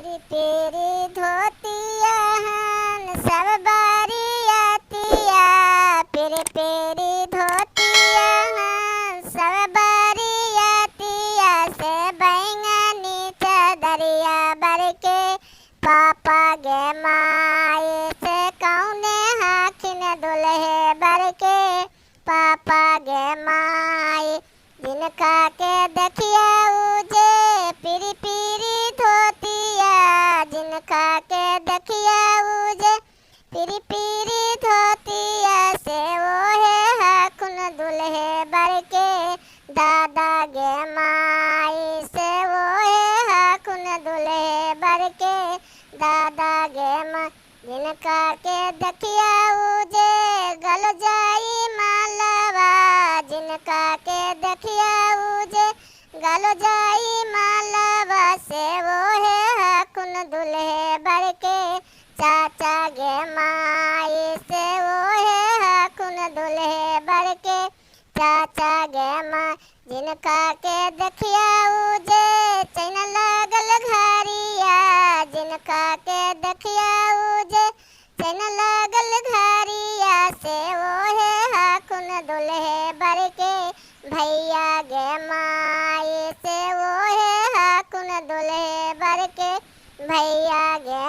पेरी पेरी धोतिया हन सब बारियातिया, पेरी पेरी धोतिया हन सब बारियातिया, से बैंगनी चदरिया बरके पापा गे माए, से कौने हाखिन दुल्हे बरके पापा गे माए। जिनका के देखिया उजे पीरी पीरी धोतिया, जिनका के देखिया उजे पीरी पीरी धोतिया, से वो है हाखुन दुल्हे बरके दादा गे माई, से वो है हाखुन दुल्हे बरके दादा गे माई। जिनका के देखिया उजे गल जाई मालवा, जिनका के देखिया उजे गल जाई मालवा, से वो है हाखुन दुल्हे बरके चाचा गे माई, से वो है हाखुन दुल्हे बरके चाचा गे माई। जिनका के देखिया उजे चैन लागल घरिया, जिनका के देखिया उजे चैन लागल घरिया, से वो है हाखुन दुल्हे बरके भैया गे माई, से वो है हाखुन दुल्हे बरके भैया गे।